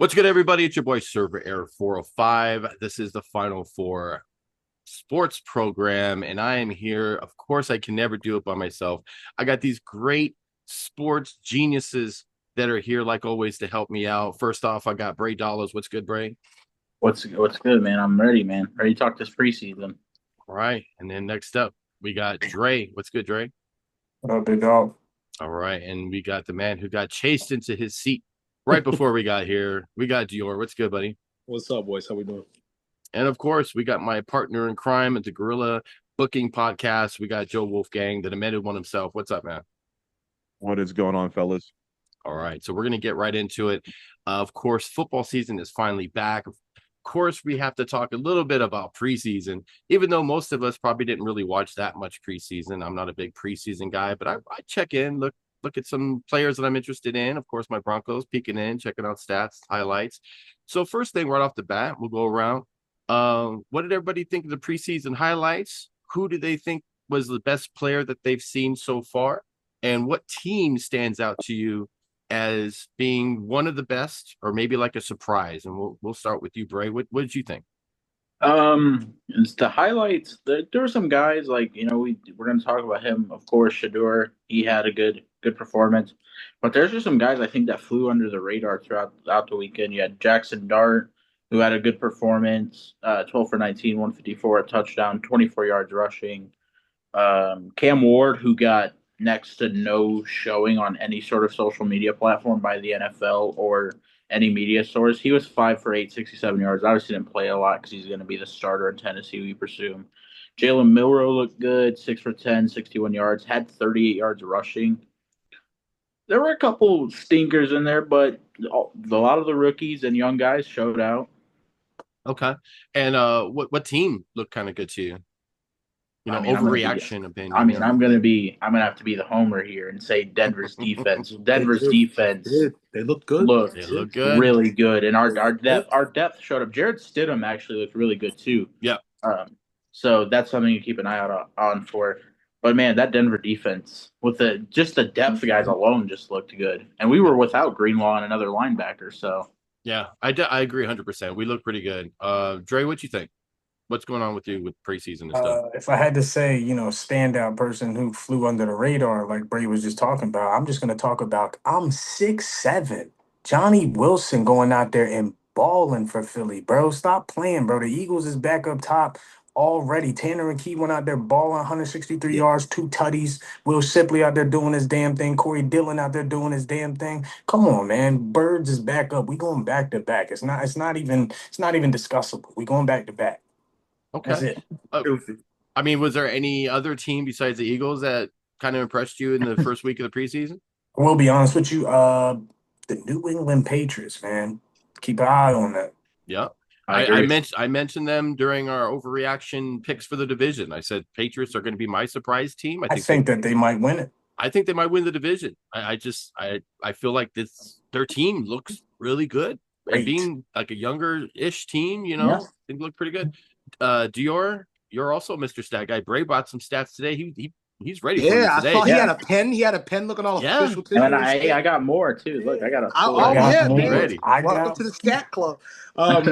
What's good, everybody? It's your boy Server Air 405. This is the Final Four sports program, and I am here. Of course, I can never do it by myself. I got these great sports geniuses that are here, like always, to help me out. First off, I got Bray Dollars. What's good, Bray? What's good, man? I'm ready, man. Ready to talk this preseason. All right. And then next up, we got Dre. What's good, Dre? What up, big dog? All right. And we got the man who got chased into his seat right before we got here. We got Dior. What's good, buddy? What's up, boys? How we doing? And of course, we got my partner in crime at the Gorilla Booking Podcast. We got Joe Wolfgang, the demented one himself. What's up, man? What is going on, fellas? All right, so we're going to get right into it. Of course, football season is finally back. Of course, we have to talk a little bit about preseason, even though most of us probably didn't really watch that much preseason. I'm not a big preseason guy, but I check in, look at some players that I'm interested in. Of course, my Broncos peeking in, checking out stats, highlights. So first thing right off the bat, we'll go around. What did everybody think of the preseason highlights? Who do they think was the best player that they've seen so far? And what team stands out to you as being one of the best, or maybe like a surprise? And we'll start with you, Bray. What did you think? It's the highlights. There were some guys like we're going to talk about him, of course. Shador, he had a good performance, but there's just some guys I think that flew under the radar throughout the weekend. You had Jackson Dart, who had a good performance, 12 for 19, 154, a touchdown, 24 yards rushing. Cam Ward, who got next to no showing on any sort of social media platform by the NFL or any media source. He was 5 for 8, 67 yards. Obviously didn't play a lot because he's going to be the starter in Tennessee, we presume. Jalen Milrow looked good, 6 for 10, 61 yards, had 38 yards rushing. There were a couple stinkers in there, but a lot of the rookies and young guys showed out. Okay. And what team looked kind of good to you? I mean, Overreaction opinion. I'm gonna have to be the homer here and say Denver's defense. Denver's They defense They look good. They looked look good. really good, and our depth showed up. Jared Stidham actually looked really good too. Yeah. So that's something to keep an eye out on for. But man, that Denver defense with the depth guys alone just looked good, and we were without Greenlaw and another linebacker. So Yeah, I agree 100%. We look pretty good. Dre, what you think? What's going on with you with preseason and stuff? If I had to say, standout person who flew under the radar, like Bray was just talking about, I'm just going to talk about I'm 6'7". Johnny Wilson going out there and balling for Philly, bro. Stop playing, bro. The Eagles is back up top already. Tanner and Key went out there balling 163 yards, two tutties. Will Shipley out there doing his damn thing. Corey Dillon out there doing his damn thing. Come on, man. Birds is back up. We going back to back. It's not even discussable. We going back to back. That's Okay. it. Uh, I mean, was there any other team besides the Eagles that kind of impressed you in the first week of the preseason? I will be honest with you. The New England Patriots, man. Keep an eye on that. Yeah. I I agree. mentioned them during our overreaction picks for the division. I said Patriots are going to be my surprise team. I think that they might win it. I think they might win the division. I feel like their team looks really good. And Great. being like a younger ish team, Yeah. they look pretty good. Dior, you're also Mr. Stat Guy. Bray bought some stats today. He's ready for me Yeah, I today. saw he Yeah. had a pen. He had a pen looking all Yeah. official And then and shit. I got more too. Look, I got a full. I Oh got yeah, more. man. Ready. I Welcome got to the stat club. All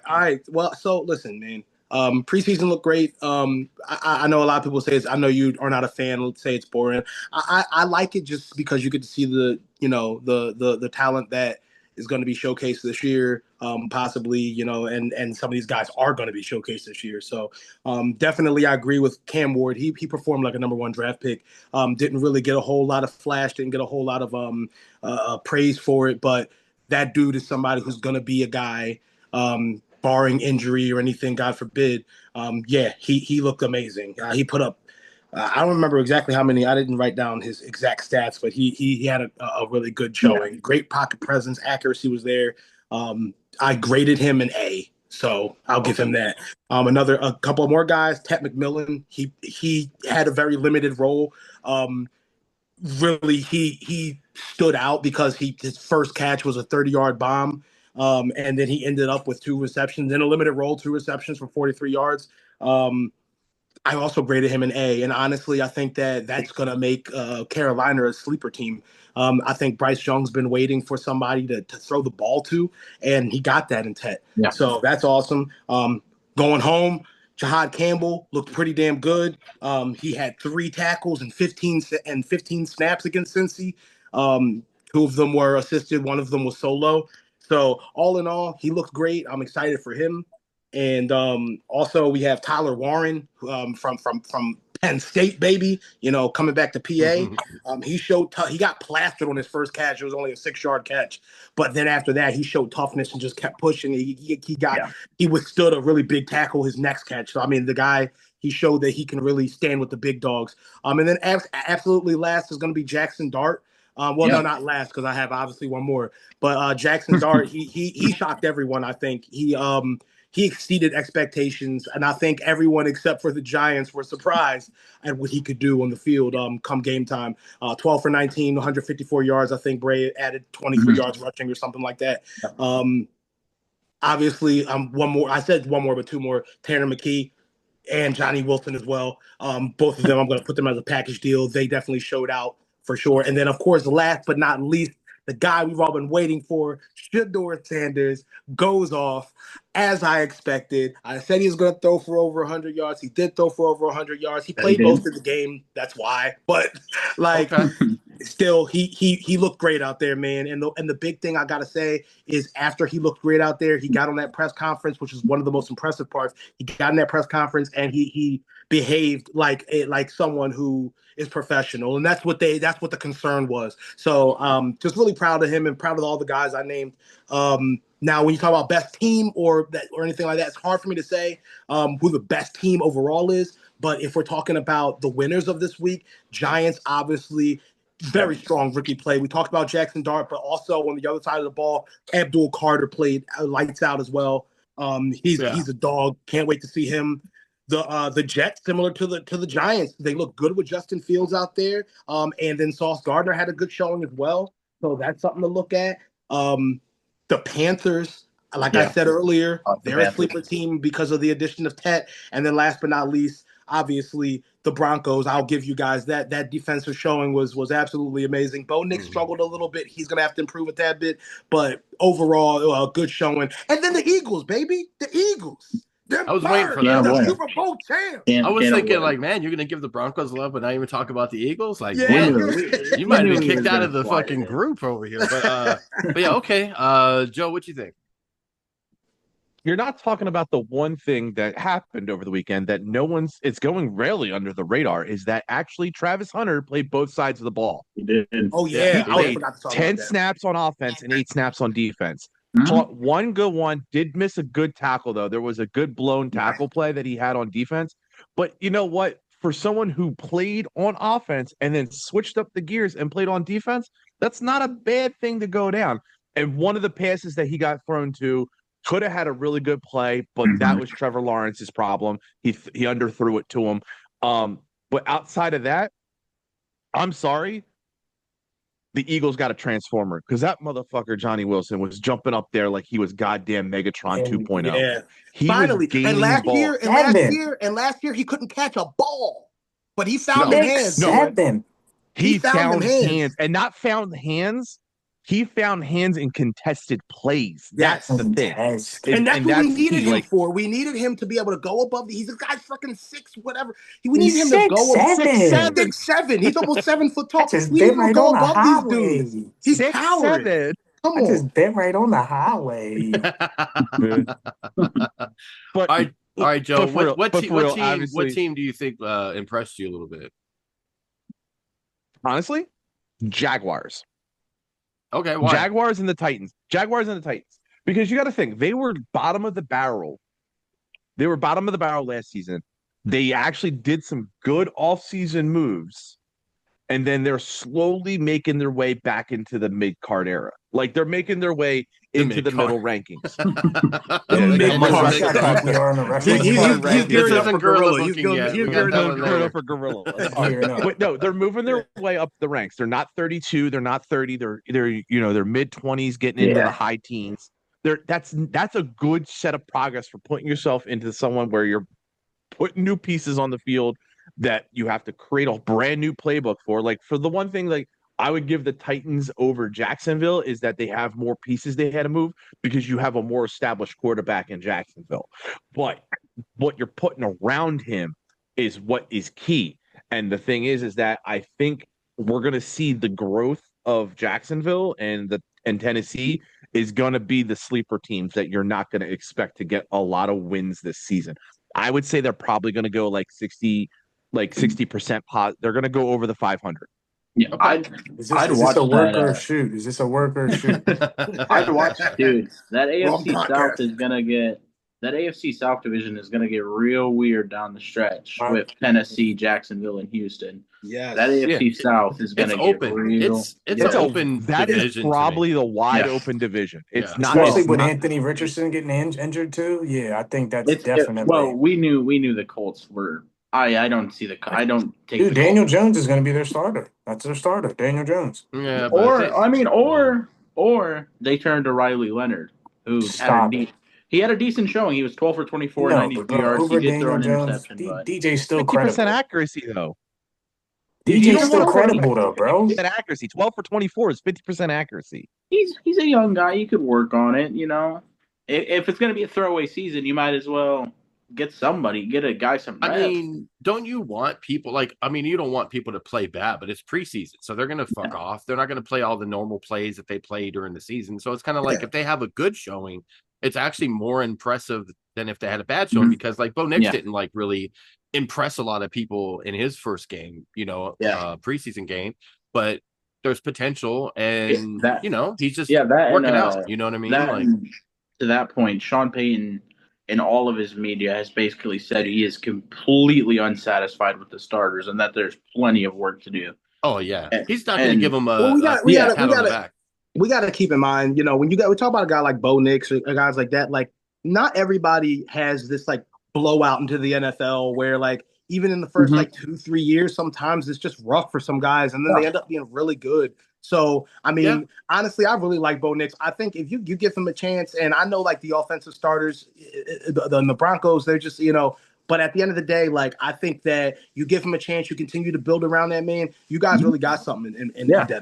right. Well, so listen, man. Preseason looked great. I know a lot of people say it's. I know you are not a fan. Let's say it's boring. I like it just because you get to see the talent that is going to be showcased this year. Possibly, and some of these guys are going to be showcased this year. So definitely, I agree with Cam Ward. He performed like a number one draft pick. Didn't really get a whole lot of flash. Didn't get a whole lot of praise for it, but that dude is somebody who's going to be a guy. Barring injury or anything, God forbid. Yeah, he looked amazing. He put up. I don't remember exactly how many. I didn't write down his exact stats, but he had a really good showing. Great pocket presence, accuracy was there. I graded him an A, so I'll give him that. A couple more guys. Ted McMillan. He had a very limited role. Really, he stood out because his first catch was a 30-yard bomb. And then he ended up with two receptions in a limited role, two receptions for 43 yards. I also graded him an A, and honestly, I think that that's going to make Carolina a sleeper team. I think Bryce Young's been waiting for somebody to throw the ball to, and he got that in Tet. Yeah. So that's awesome. Going home, Jahad Campbell looked pretty damn good. He had 3 tackles and 15 snaps against Cincy. 2 of them were assisted, 1 of them was solo. So all in all, he looked great. I'm excited for him. And also we have Tyler Warren from Penn State, baby. Coming back to PA. He got plastered on his first catch. It was only a 6-yard catch, but then after that, he showed toughness and just kept pushing. He withstood a really big tackle his next catch. So I mean, the guy, he showed that he can really stand with the big dogs. And then absolutely last is going to be Jackson Dart. No, not last because I have obviously one more. But Jackson Dart, he shocked everyone. I think he exceeded expectations, and I think everyone except for the Giants were surprised at what he could do on the field come game time. 12 for 19, 154 yards. I think Bray added 23 yards rushing or something like that. Obviously, one more. I said one more, but 2 more. Tanner McKee and Johnny Wilson as well. Both of them, I'm going to put them as a package deal. They definitely showed out for sure. And then, of course, last but not least, the guy we've all been waiting for, Shedeur Sanders, goes off as I expected. I said he was going to throw for over 100 yards. He did throw for over 100 yards. He played most of the game. That's why. But, still, he looked great out there, man. And the big thing I got to say is after he looked great out there, he got on that press conference, which is one of the most impressive parts. He got in that press conference, and he behaved like someone who is professional, and that's what the concern was. So just really proud of him and proud of all the guys I named. Now, when you talk about best team or anything like that, it's hard for me to say who the best team overall is. But if we're talking about the winners of this week, Giants obviously very strong rookie play. We talked about Jackson Dart, but also on the other side of the ball, Abdul Carter played lights out as well. He's a dog. Can't wait to see him. The Jets, similar to the Giants, they look good with Justin Fields out there. And then Sauce Gardner had a good showing as well. So that's something to look at. The Panthers, like I said earlier, they're a sleeper team because of the addition of Tet. And then last but not least, obviously, the Broncos. I'll give you guys that defensive showing was absolutely amazing. Bo Nix struggled a little bit. He's going to have to improve a tad bit. But overall, a good showing. And then the Eagles, baby. The Eagles. I was waiting for that. The Super Bowl champ. I was thinking, man, you're gonna give the Broncos love, but not even talk about the Eagles. Like, you might have been kicked out of the fucking group over here. But yeah, okay. Joe, what you think? You're not talking about the one thing that happened over the weekend that it's going rarely under the radar is that actually Travis Hunter played both sides of the ball. He did. Oh yeah, he played 10 snaps on offense and 8 snaps on defense. Caught one good one, did miss a good tackle, though. There was a good blown tackle play that he had on defense. But you know what? For someone who played on offense and then switched up the gears and played on defense, that's not a bad thing to go down. And one of the passes that he got thrown to could have had a really good play, but that was Trevor Lawrence's problem. He underthrew it to him. But outside of that, I'm sorry. The Eagles got a transformer because that motherfucker Johnny Wilson was jumping up there like he was goddamn Megatron 2.0. Yeah, he finally. Was last year he couldn't catch a ball, but he found the hands. He found hands, and not found hands. He found hands in contested plays. That's the thing. And that's what we needed him for. We needed him to be able to go above. He's a guy fucking 6, whatever. We needed him to go 6'7". He's almost 7 foot tall. We need him to go above these dudes. He's towering. Come on. I just been right on the highway. But all right, Joe. What team do you think impressed you a little bit? Honestly, Jaguars. Okay, why? Jaguars and the Titans. Because you got to think, they were bottom of the barrel. They were bottom of the barrel last season. They actually did some good off-season moves, and then they're slowly making their way back into the mid-card era. Like, they're making their way into the middle rankings. But no, they're moving their way up the ranks. They're not 32. They're not 30. They're mid-20s, getting into the high teens. That's a good set of progress for putting yourself into someone where you're putting new pieces on the field that you have to create a brand new playbook for. Like for the one thing, like I would give the Titans over Jacksonville is that they have more pieces they had to move because you have a more established quarterback in Jacksonville. But what you're putting around him is what is key. And the thing is that I think we're going to see the growth of Jacksonville and Tennessee is going to be the sleeper teams that you're not going to expect to get a lot of wins this season. I would say they're probably going to go like 60% they're going to go over the 500. Yeah, Is I'd this watch a work that. or a shoot? Is this a work or a shoot? I'd watch, dude. That Wrong AFC South podcast. is gonna get that AFC South division is gonna get real weird down the stretch Right. with Tennessee, Jacksonville, and Houston. Yes. That AFC South is gonna It's get open. real. It's yeah. an open That is division to me. probably the wide Yeah. open division. It's Yeah. not. Especially it's with not- Anthony Richardson getting injured too. Yeah, I think that's It's definitely. well, we knew the Colts were. I don't see the. I don't take. Dude, the Daniel Colts. Jones is going to be their starter. That's their starter, Daniel Jones. Yeah, but Or they turned to Riley Leonard, who Stop it. he had a decent showing. He was 12 for 24, No, 92 but bro, yards. He over did throw Daniel an Jones, interception, but DJ's still 50% credible. accuracy though. You DJ's don't still wanna- credible though, bro. 50% accuracy. 12 for 24 is 50% accuracy. he's a young guy. You could work on it. You know, if it's going to be a throwaway season, you might as well get a guy some reps. I mean, don't you want people you don't want people to play bad, but it's preseason, so they're going to fuck off. They're not going to play all the normal plays that they play during the season. So it's kind of like if they have a good showing, it's actually more impressive than if they had a bad showing because like Bo Nix didn't like really impress a lot of people in his first game, preseason game, but there's potential and he's just working out. You know what I mean? To that point, Sean Payton in all of his media has basically said he is completely unsatisfied with the starters and that there's plenty of work to do. Oh yeah, he's not going to give them a pat on the back. We got to keep in mind, when we talk about a guy like Bo Nix or guys like that, like not everybody has this like blowout into the NFL where like even in the first like 2-3 years, sometimes it's just rough for some guys and then they end up being really good. So, I mean, honestly, I really like Bo Nix. I think if you give him a chance, and I know like the offensive starters, the Broncos, they're just, but at the end of the day, like, I think that you give him a chance, you continue to build around that man, you guys really got something in Denver.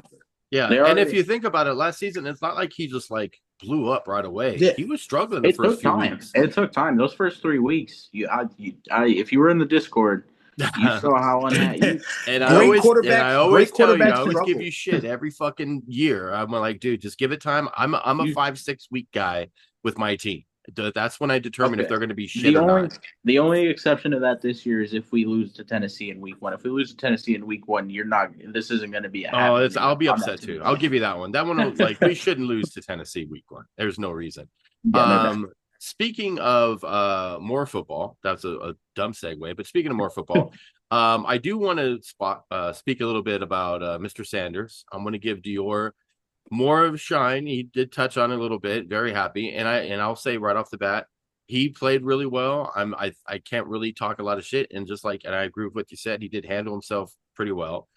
Yeah, and if you think about it, last season, it's not like he just like blew up right away. Yeah. He was struggling the first few weeks. It took time. Those first 3 weeks, if you were in the Discord, you saw how unhappy. And I always tell you, I always give you shit every fucking year. I'm like, dude, just give it time. I'm a 5-6 week guy with my team. That's when I determine if they're going to be shit or not. The only exception to that this year is if we lose to Tennessee in week 1. If we lose to Tennessee in week 1, this isn't going to be a I'll be upset too. I'll give you that one. That one, like, we shouldn't lose to Tennessee week 1. There's no reason. Speaking of more football, that's a dumb segue, but speaking of more football, I do want to speak a little bit about Mr. Sanders. I'm going to give Dior more of a shine. He did touch on it a little bit. Very happy, and I'll say right off the bat, he played really well. I can't really talk a lot of shit, and I agree with what you said. He did handle himself pretty well.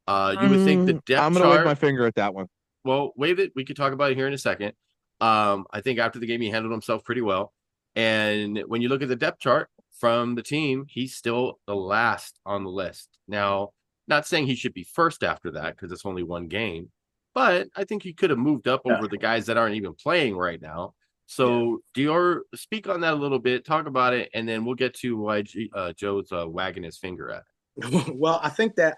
You would think the depth I'm going to wave my finger at that one. Well, wave it. We could talk about it here in a second. I think after the game, he handled himself pretty well. And when you look at the depth chart from the team, he's still the last on the list. Now, not saying he should be first after that because it's only one game, but I think he could have moved up over the guys that aren't even playing right now. So, Dior, speak on that a little bit, talk about it, and then we'll get to why Joe's wagging his finger at it. Well, I think that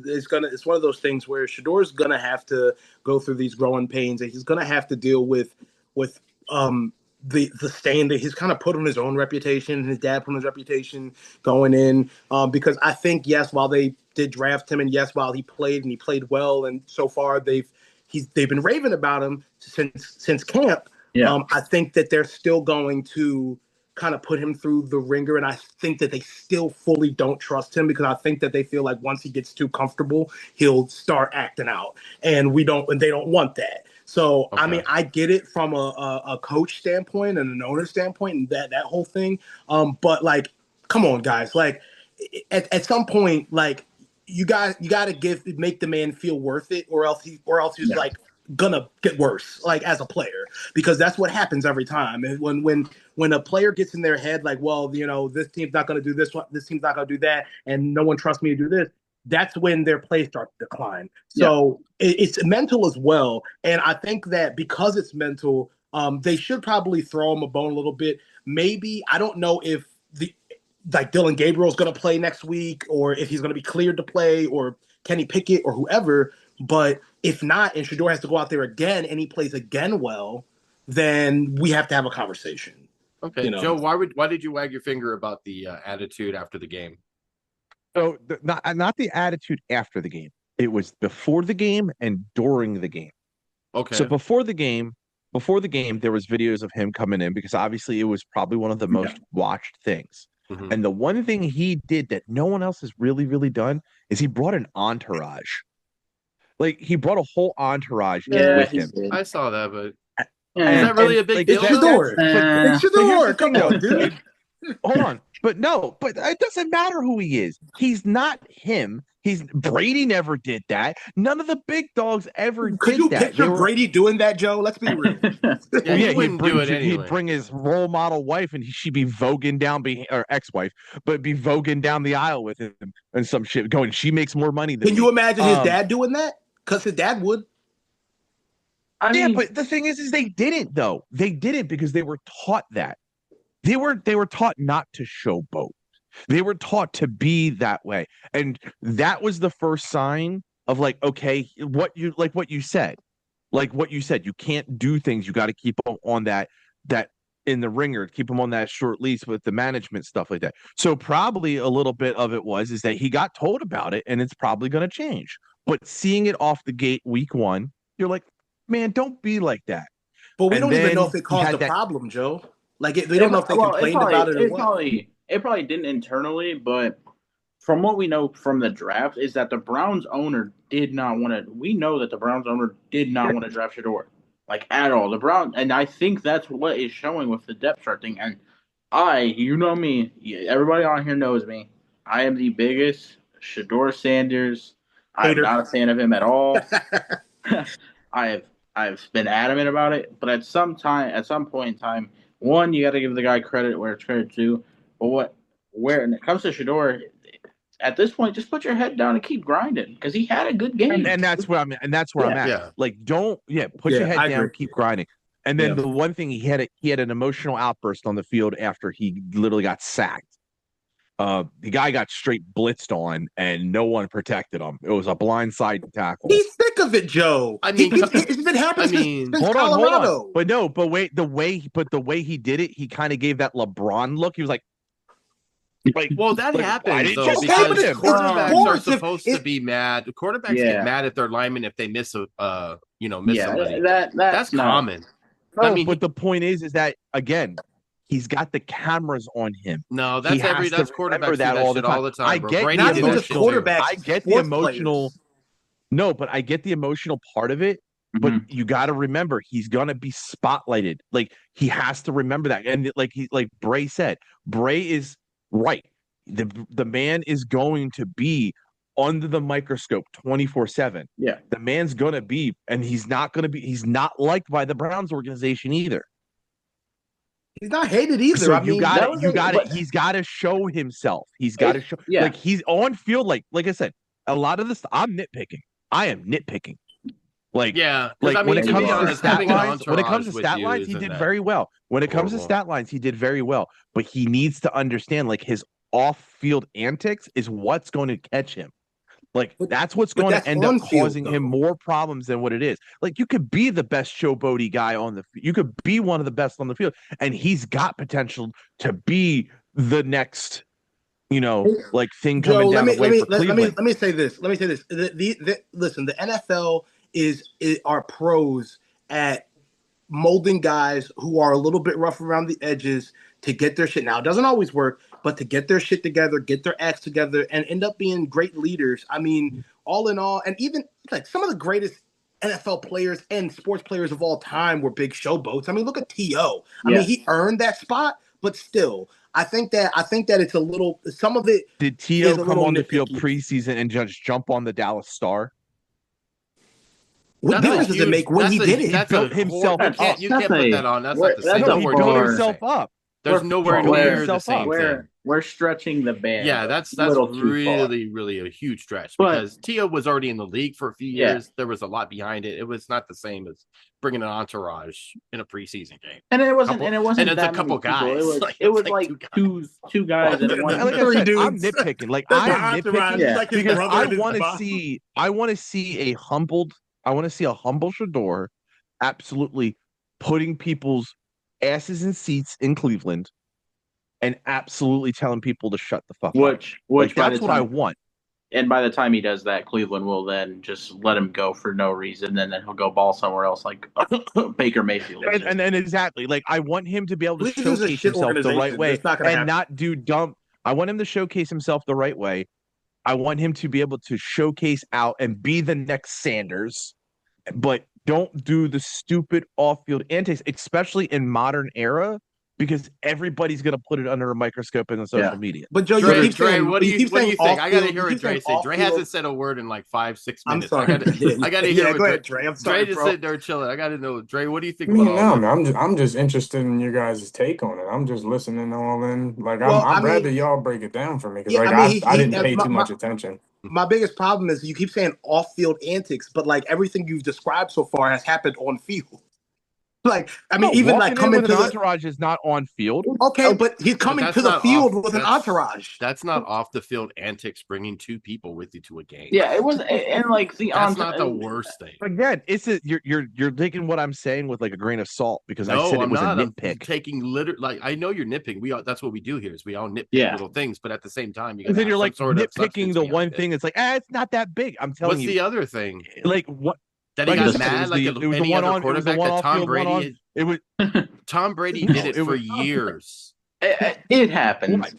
it's one of those things where Shador's gonna have to go through these growing pains, and he's gonna have to deal with the stain that he's kind of put on his own reputation, and his dad put on his reputation going in. Because I think while they did draft him, and while he played well, and so far they've been raving about him since camp. Yeah. I think that they're still going to kind of put him through the ringer, and I think that they still fully don't trust him because I think that they feel like once he gets too comfortable, he'll start acting out, and they don't want that. So, okay. I mean, I get it from a coach standpoint and an owner standpoint and that whole thing. But like, come on, guys, like at some point, like you got to make the man feel worth it, or else he's like gonna get worse, like as a player, because that's what happens every time. And when a player gets in their head, like, well, this team's not gonna do this team's not gonna do that, and no one trusts me to do this. That's when their play starts to decline. So it's mental as well, and I think that because it's mental, they should probably throw him a bone a little bit. Maybe I don't know if Dylan Gabriel's going to play next week, or if he's going to be cleared to play, or Kenny Pickett, or whoever. But if not, and Shedeur has to go out there again, and he plays again well, then we have to have a conversation. Okay, Joe, why did you wag your finger about the attitude after the game? So not the attitude after the game. It was before the game and during the game. Okay. So before the game, there was videos of him coming in because obviously it was probably one of the most watched things. Mm-hmm. And the one thing he did that no one else has really, really done is he brought an entourage. Like he brought a whole entourage with him. I saw that, but is that really a big deal? It's Shedeur. Come on, dude. Hold on. But it doesn't matter who he is. He's not him. Brady never did that. None of the big dogs ever did that. Could you picture Brady doing that, Joe? Let's be real. He'd bring his role model wife, and she'd be voguing down, or ex-wife, but be voguing down the aisle with him and some shit. Going, she makes more money than Can you imagine his dad doing that? Because his dad would. I mean, but the thing is they didn't though. They didn't because they were taught that. They were taught not to showboat. They were taught to be that way. And that was the first sign of like, okay, what you said. Like what you said, you can't do things. You got to keep them on that in the ringer, keep them on that short leash with the management stuff like that. So probably a little bit of it is that he got told about it and it's probably going to change. But seeing it off the gate week 1, you're like, man, don't be like that. But we don't even know if it caused a problem, Joe. Like they don't know if they complained about it or what. It probably didn't internally, but from what we know from the draft is that the Browns owner did not want to. We know that the Browns owner did not want to draft Shedeur, like at all. The Browns, and I think that's what is showing with the depth chart thing. And you know me, everybody on here knows me. I am the biggest Shedeur Sanders. I'm not a fan of him at all. I've been adamant about it, but at some point in time, one, you got to give the guy credit where it's credit due. But when it comes to Shedeur, at this point, just put your head down and keep grinding because he had a good game. And that's where I'm at. Yeah. Like, put your head down, keep grinding. And then the one thing he had an emotional outburst on the field after he literally got sacked. The guy got straight blitzed on, and no one protected him. It was a blindside tackle. He's sick of it, Joe. I mean, it's been happening since Colorado. Hold on. But the way he did it, he kind of gave that LeBron look. He was like, well, that happens though because quarterbacks are supposed to be mad. Quarterbacks get mad at their linemen if they miss somebody. That's common. But the point is that again, he's got the cameras on him. No, that's quarterbacks that all the time. I get the emotional. No, but I get the emotional part of it. But you got to remember, he's gonna be spotlighted. Like he has to remember that, and like Bray said, Bray is right. The man is going to be under the microscope 24/7. Yeah, the man's gonna be, and he's not liked by the Browns organization either. He's not hated either. So he's got to show himself. He's got to show. Yeah. Like he's on field. Like I said, a lot of this I'm nitpicking. I am nitpicking. Like when it comes to stat lines, he did very well. When it comes to stat lines, he did very well. But he needs to understand, like his off-field antics is what's going to catch him. Like that's what's going to end up causing him more problems than what it is. Like you could be the best showboaty guy on the field. You could be one of the best on the field, and he's got potential to be the next, thing coming down the way for Cleveland. Let me say this. Listen, the NFL are pros at molding guys who are a little bit rough around the edges to get their shit. Now, it doesn't always work, but to get their shit together, get their acts together, and end up being great leaders. I mean, all in all, and even like some of the greatest NFL players and sports players of all time were big showboats. I mean, look at T.O. I mean, he earned that spot, but still, I think that it's a little. Some of it. Did T.O. come on the field preseason and just jump on the Dallas Star? What difference does it make when he did it? That's built a himself you up. can't That's put a- that on. That's what- not the that's same. a No, he far- built himself up. There's We're nowhere far- near the himself same up. thing. We're stretching the band. Yeah, a that's little too far. really a huge stretch But- because Tio was already in the league for a few Yeah. years. There was a lot behind it. It was not the same as bringing an entourage in a preseason game. And it wasn't. Couple- and it wasn't. and it's a that couple many people. guys. It was It's like two guys Well, and one. Like I Three said, I'm dudes. nitpicking. Like That's I'm the entourage. nitpicking Yeah. Like his because brother I and his want to mom. see. I want to see a humble Shador absolutely putting people's asses in seats in Cleveland and absolutely telling people to shut the fuck up. Which Like, by that's the what I time, want. and by the time he does that, Cleveland will then just let him go for no reason, and then he'll go ball somewhere else like Baker Mayfield. And exactly, like I want him to be able to Cleveland's a showcase shit himself the right organization. way It's not gonna and happen. not do dumb. I want him to showcase himself the right way. I want him to be able to showcase out and be the next Sanders, but don't do the stupid off-field antics, especially in modern era, because everybody's gonna put it under a microscope in the social media. But Joe, Dre, you keep saying, what do you keep think? saying I gotta off-field- hear you what keep Dre saying said. Dre off-field- hasn't said a word in like 5-6 I'm minutes. sorry. I gotta hear Yeah, what go ahead, Dre. I'm sorry, Dre just bro. sitting there chilling. I gotta know, Dre, what do you think I mean, about all no, this? man, I'm just interested in your guys' take on it. I'm just listening all in. Like, Well, I'd I mean- rather y'all break it down for me because, Yeah, like, I mean, I didn't he- pay my- too much attention. My biggest problem is you keep saying off-field antics, but like everything you've described so far has happened on field. Like, I mean, No, even walking like in coming with to an the entourage is not on field. okay, but he's coming that's to the not field off- with an that's- entourage. That's not off the field antics, bringing two people with you to a game. Yeah, it was, and like the That's not the worst thing. Again, you're taking what I'm saying with like a grain of salt because I No, said it I'm was not. a I'm nitpick. taking like I know you're nitpicking. That's what we do here is we all nitpick Yeah. little things, but at the same time, you And gotta then have you're some like sort of nitpicking substance the behind one it. thing. It's like, it's not that big. I'm telling What's you. the other thing? Like what? That he Like I got said, mad like it was the any one other on. It was the quarterback one that off Tom field one on. Brady. It was. Tom Brady No, did it it for was- years. It happens. What?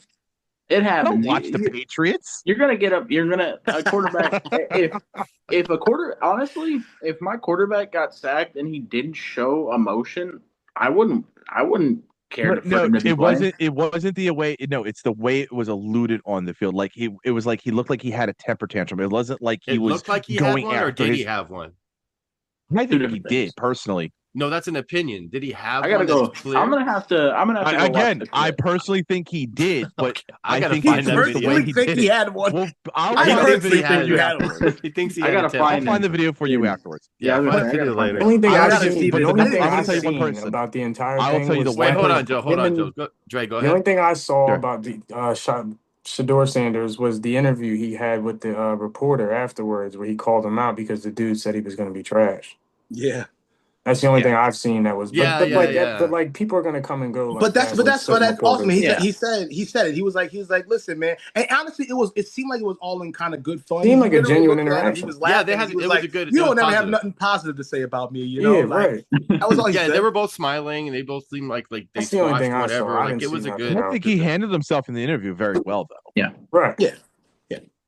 It I happens. don't watch the Patriots. You're gonna get up. You're gonna a quarterback. if a quarter, honestly, if my quarterback got sacked and he didn't show emotion, I wouldn't care But for no, him to be it playing. wasn't. It wasn't the way. No, it's the way it was alluded on the field. Like it was like he looked like he had a temper tantrum. It wasn't like he It was looked like he going had one, or after did his. he have one? I think he different did things. personally. No, that's an opinion. Did he have I gotta one? go. That's clear? I'm gonna have to go watch Again, the I clip. personally think he did, but Okay, I gotta think find it's that just the video. way really he think did he it. had one. Well, I'll I find the personally video think for you you had one. afterwards. He thinks he I had gotta a temper. I'll find the video for you Yeah. afterwards. Yeah, I was find gonna the say, I video gotta find later. it. The only thing I I've gotta seen, see the this only video. thing I'm gonna I've tell you one seen person. about the entire I will thing tell you the was Wait, one hold him on, Joe. Hold on, and- Joe. Dre, go The only ahead. thing I saw Sure. about the Shador Sanders was the interview he had with the reporter afterwards, where he called him out because the dude said he was going to be trash. Yeah. That's the only Yeah. thing I've seen that was. Yeah, but yeah, like, yeah. but like, people are going to come and go. Like But that's that but with that's certain awesome. reporters. Yeah. He said it. He was like, listen, man. And honestly, it seemed like it was all in kind of good fun. Seemed He like a literally genuine looked at him, interaction. He was Yeah, laughing. they had. He was It like, was a good. you it was don't ever have positive. nothing positive to say about me, you know? Yeah, Like, right. that was all he Yeah, said. they were both smiling, and they both seemed like they That's the only squashed thing I saw. whatever. I Like didn't it was see a nothing good. I think he handled himself in the interview very well, though. Right. Yeah.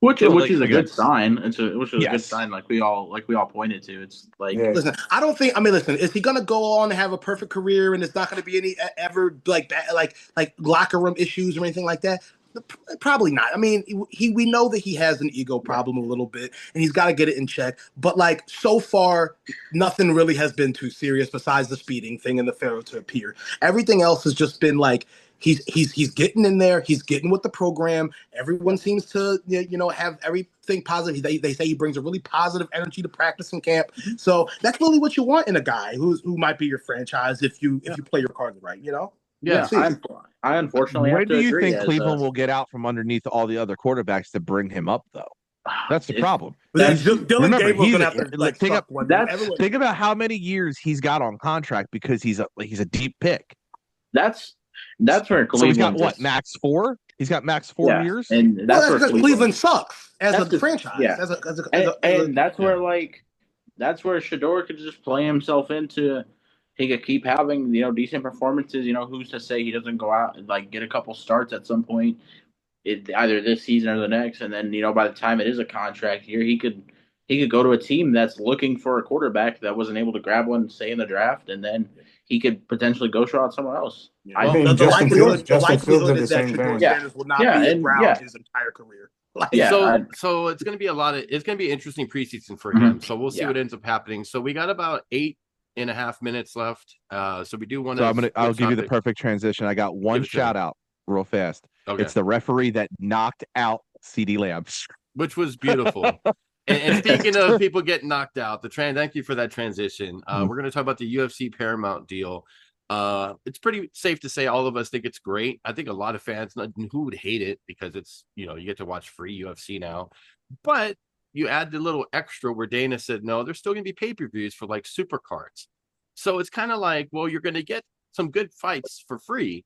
Which So, which like, is a again, good sign. Which is a good yes. sign. Like we all pointed to. It's like Yeah. Listen, I don't think. I mean, listen. Is he gonna go on and have a perfect career, and it's not gonna be any ever like that, like locker room issues or anything like that? Probably not. I mean, we know that he has an ego problem a little bit, and he's got to get it in check. But like so far, nothing really has been too serious besides the speeding thing and the failure to appear. Everything else has just been like he's getting in there. He's getting with the program. Everyone seems to have everything positive. They say he brings a really positive energy to practice and camp. So that's really what you want in a guy who might be your franchise if you play your cards right. You know. Yeah. I unfortunately Where have to do you agree think as, Cleveland will get out from underneath all the other quarterbacks to bring him up, though? That's the problem. But then That's- Dylan remember, Gabriel's he's gonna a- have to like, think suck of- one. that's- Everyone- Think about how many years he's got on contract because he's a deep pick. That's where Cleveland. So he's got what, just- max 4? He's got max 4 yeah, years. and Well, that's that's where because Cleveland sucks as That's a the- franchise. yeah. And that's where that's where Shador could just play himself into. He could keep having decent performances. Who's to say he doesn't go out and get a couple starts at some point, either this season or the next, and then by the time it is a contract year, he could go to a team that's looking for a quarterback that wasn't able to grab one, say in the draft, and then he could potentially go out somewhere else. I think the Justin likelihood Fields did is the that same Shador thing. Yeah. Sanders will not Yeah, be and around yeah. his entire career. Like, Yeah, so it's going to be it's going to be interesting preseason for Mhm. him. So we'll see Yeah. what ends up happening. So we got about 8.5 minutes left. So we do want So to. I'll give you the perfect transition. I got one Give it to me. shout out real fast. Okay. It's the referee that knocked out CD Lamb. Which was beautiful. And speaking of people getting knocked out, thank you for that transition. We're going to talk about the UFC Paramount deal. It's pretty safe to say all of us think it's great. I think a lot of fans who would hate it because it's, you get to watch free UFC now. But you add the little extra where Dana said, no, there's still going to be pay-per-views for like super cards. So it's kind of like, well, you're going to get some good fights for free,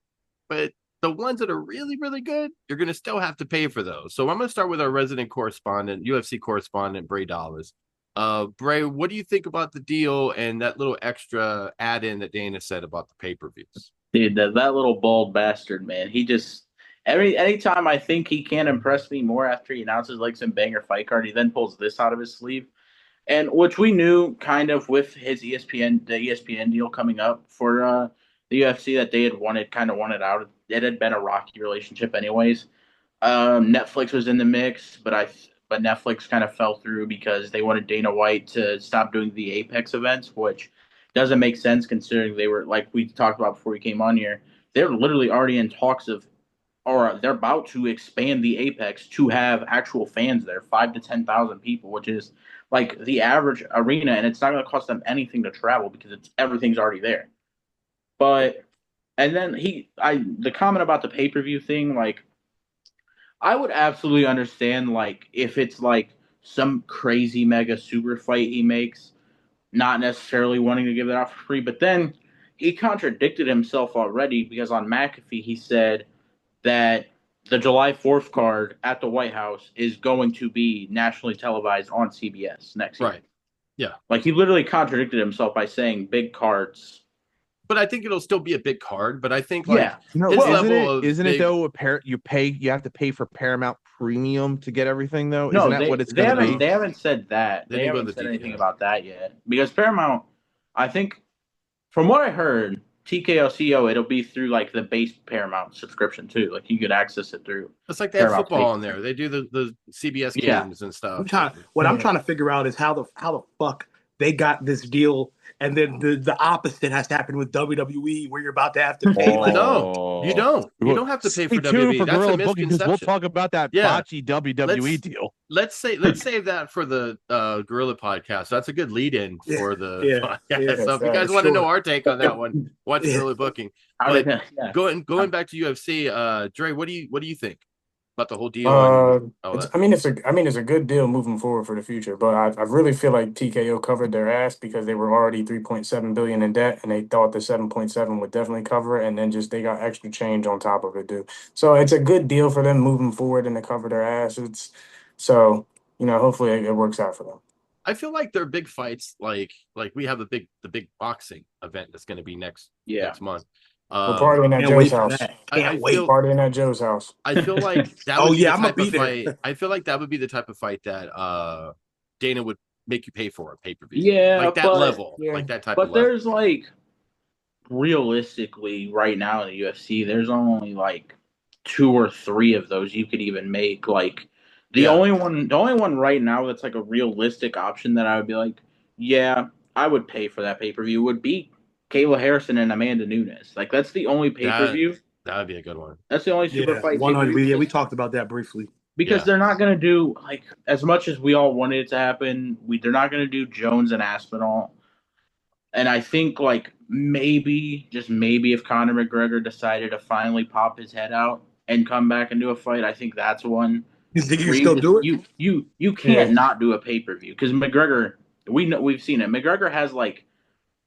but the ones that are really, really good, you're going to still have to pay for those. So I'm going to start with our resident correspondent, UFC correspondent, Bray Dollars. Bray, what do you think about the deal and that little extra add-in that Dana said about the pay-per-views? Dude, that little bald bastard, man. He just anytime I think he can't impress me more after he announces like some banger fight card, he then pulls this out of his sleeve. And which we knew kind of with his the ESPN deal coming up for the UFC that they had kind of wanted out. It had been a rocky relationship anyways. Netflix was in the mix, but Netflix kind of fell through because they wanted Dana White to stop doing the Apex events, which doesn't make sense considering they were, like we talked about before we came on here, they're literally already in talks of, or they're about to expand the Apex to have actual fans there, 5 to 10,000 people, which is like the average arena, and it's not going to cost them anything to travel because everything's already there. But and then the comment about the pay-per-view thing, like I would absolutely understand like if it's like some crazy mega super fight he makes, not necessarily wanting to give it out for free, but then he contradicted himself already because on McAfee he said that the July 4th card at the White House is going to be nationally televised on CBS next year. Right. Yeah. Like he literally contradicted himself by saying big cards. But I think it'll still be a big card. But I think like Isn't it though? You have to pay for Paramount Premium to get everything though. No, isn't that what it's going to be? They haven't said that. They haven't said anything about that yet. Because Paramount, I think, from what I heard, TKO it'll be through like the base Paramount subscription too. Like you could access it through. It's like they have football on there. They do the CBS games and stuff. I'm trying to figure out is how the fuck they got this deal, and then the opposite has to happen with WWE, where you're about to have to pay. No, you don't. You don't have to pay for WWE. That's a misconception. We'll talk about that botchy WWE deal. Let's save that for the Gorilla podcast. That's a good lead-in for the podcast. So if you guys want to know our take on that one, watch Gorilla Booking. But going back to UFC, Dre, what do you think about the whole deal? It's a good deal moving forward for the future, but I really feel like TKO covered their ass because they were already $3.7 billion in debt, and they thought the 7.7 would definitely cover it, and then just they got extra change on top of it, dude. So it's a good deal for them moving forward, and to cover their asses. So hopefully it works out for them. I feel like their big fights, like we have the big boxing event that's going to be next month. We're partying at Joe's house. Partying at Joe's house. I feel like that would be the type of fight. I feel like that would be the type of fight that Dana would make you pay for a pay-per-view. Yeah, like that level, like that type of level. But there's like realistically right now in the UFC, there's only like 2 or 3 of those you could even make. Like the only one right now that's like a realistic option that I would be like, yeah, I would pay for that pay-per-view would be Kayla Harrison and Amanda Nunes. Like that's the only pay-per-view. That would be a good one. That's the only super fight. We talked about that briefly. Because they're not going to do, like, as much as we all wanted it to happen, they're not going to do Jones and Aspinall. And I think, like, maybe, just maybe if Conor McGregor decided to finally pop his head out and come back and do a fight, I think that's one. You think you can still do it? You can't not do a pay-per-view. Because McGregor, we've seen it. McGregor has, like,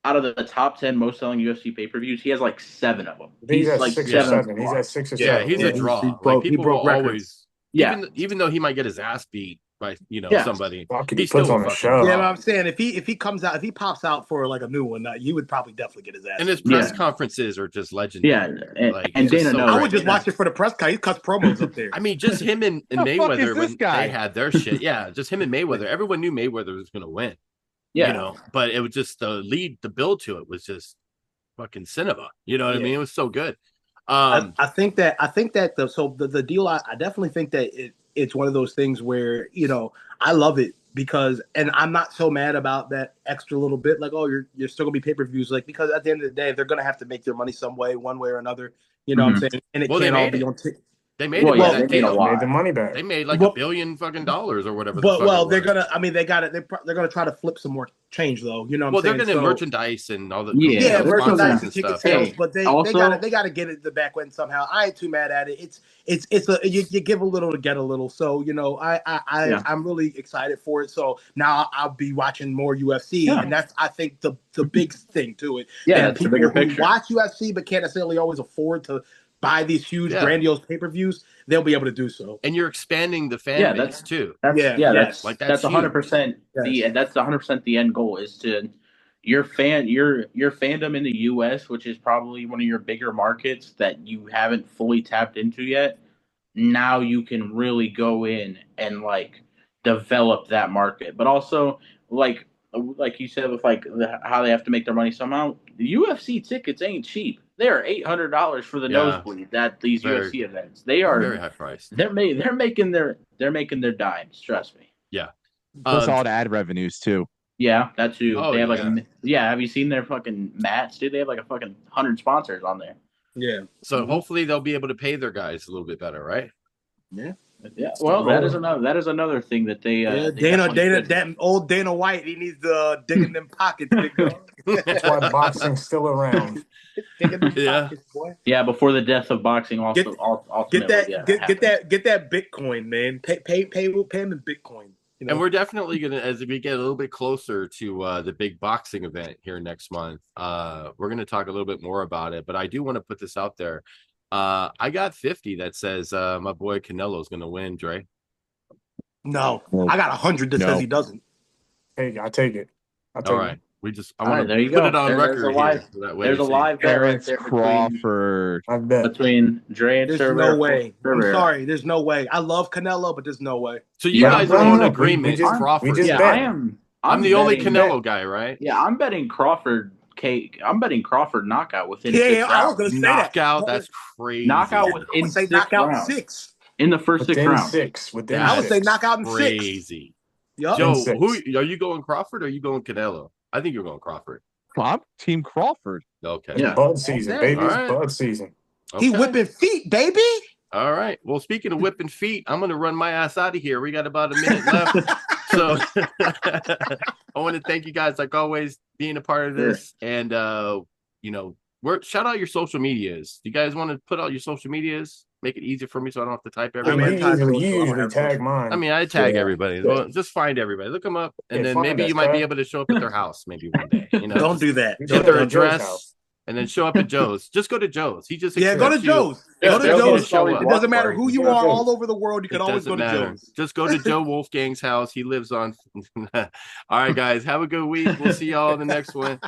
out of the top 10 most selling UFC pay-per-views, he has like 7 of them. He's like 6 or 7. He's at 6 or 7. Yeah, he's a draw. He broke records. Even though he might get his ass beat by somebody, he puts on a show. Yeah, but I'm saying if he pops out for like a new one, you would probably definitely get his ass. And his press conferences are just legendary. Yeah, and Dana knows. I would just watch it for the press cut. He cuts promos up there. I mean, just him and Mayweather when they had their shit. Yeah, just him and Mayweather. Everyone knew Mayweather was going to win. Yeah, but it was just the build to it was just fucking cinema. You know what I mean? It was so good. I think that the deal. I definitely think that it's one of those things where, I love it because, and I'm not so mad about that extra little bit. Like, oh, you're still gonna be pay-per-views, like, because at the end of the day, they're gonna have to make their money some way, one way or another. You know what I'm saying? And it Well, they can't all made be it. on. They made Well, it. yeah, With that they made a deal. lot. Made the money back. They made like Well- $1 billion fucking dollars or whatever. Well, they're was. gonna. I mean, they got it. They're gonna try to flip some more change, though. You know what Well, I'm they're saying? gonna So- merchandise and all the Yeah, Yeah, they're sponsors merchandise and and ticket stuff. sales, Hey, but they also- gotta get it the back end somehow. I ain't too mad at it. You give a little to get a little. So Yeah. I'm really excited for it. So now I'll be watching more UFC, Yeah. and that's, I think, the big thing to it. Yeah, And that's the people bigger who picture. watch UFC but can't necessarily always afford to buy these huge Yeah. grandiose pay-per-views, they'll be able to do so. And you're expanding the fan Yeah, base that's- too. That's Yeah, that's like, that's that's 100% Yes. that's 100% the end goal is to your fandom in the US, which is probably one of your bigger markets that you haven't fully tapped into yet. Now you can really go in and like develop that market, but also like you said with like how they have to make their money somehow. The UFC tickets ain't cheap. They are $800 for the Yeah. nosebleed at these Very- UFC events. They are Very high price. they're making their dimes. Trust me. Plus Um, all the ad revenues too. Yeah, that too. Oh, They have yeah. Have you seen their fucking mats, dude? They have like a fucking 100 sponsors on there. Yeah. So hopefully they'll be able to pay their guys a little bit better, right? Yeah. Well, that is another thing that they. Yeah, they definitely should. that old Dana White, he needs to dig in them pockets, big dog. That's why boxing's still around. Dig in them Yeah. pockets, boy. Yeah, before the death of boxing, also Get ultimately, get that Bitcoin, man. Pay him in Bitcoin. You know? And we're definitely gonna, as we get a little bit closer to the big boxing event here next month, we're gonna talk a little bit more about it. But I do want to put this out there. I got 50 that says my boy Canelo's gonna win, Dre. No, Well, I got 100 that no. says he doesn't. Hey, I take it. I take All right. I All want right, there to you put go. it on There's record a live- here. So that way There's a see. live bet right Terrence there between, Crawford. it. I bet. between Dre and There's Cervera. no way. I'm Cervera. sorry. There's no way. I love Canelo, but there's no way. So you Yeah, guys no, are no, in no, agreement. we just- Crawford. we just Yeah, bet. I am. I'm the only betting- Canelo guy, right? Yeah, I'm betting Crawford. I'm betting Crawford knockout within Yeah, 6 I was rounds. gonna say that. Knockout. That's crazy. Knockout I within would say 6 knockout rounds. 6. In the first 6 Within rounds. six. Within That's I would say six. knockout in 6. crazy. Yup. Joe, six. who are you going, Crawford or are you going Canelo? I think you're going Crawford. I'm Team Crawford. Okay. Yeah. Bud season, Okay. baby. All It's right. bud season. He Okay. whipping feet, baby. All right. Well, speaking of whipping feet, I'm going to run my ass out of here. We got about a minute left. So I want to thank you guys, like always, being a part of this. And, shout out your social medias. Do you guys want to put out your social medias? Make it easier for me so I don't have to type I mean, everybody. you usually tag mine. I mean, I tag Yeah. everybody. Yeah. Well, just find everybody. Look them up. And Yeah, then find maybe us, you might be Kyle. able to show up at their house maybe one day. You know, Don't do that. We get go their to Joe's address house. and then show up at Joe's. Just go to Joe's. He just Yeah, go to expects you- Joe's. Yeah, Go to Joe's Joe's. is show It up. doesn't matter who you Go to are Joe's. all over the world. You can It always go doesn't to matter. Joe's. Just go to Joe Wolfgang's house. He lives on. All right, guys. Have a good week. We'll see y'all in the next one.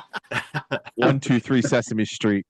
123 Sesame Street.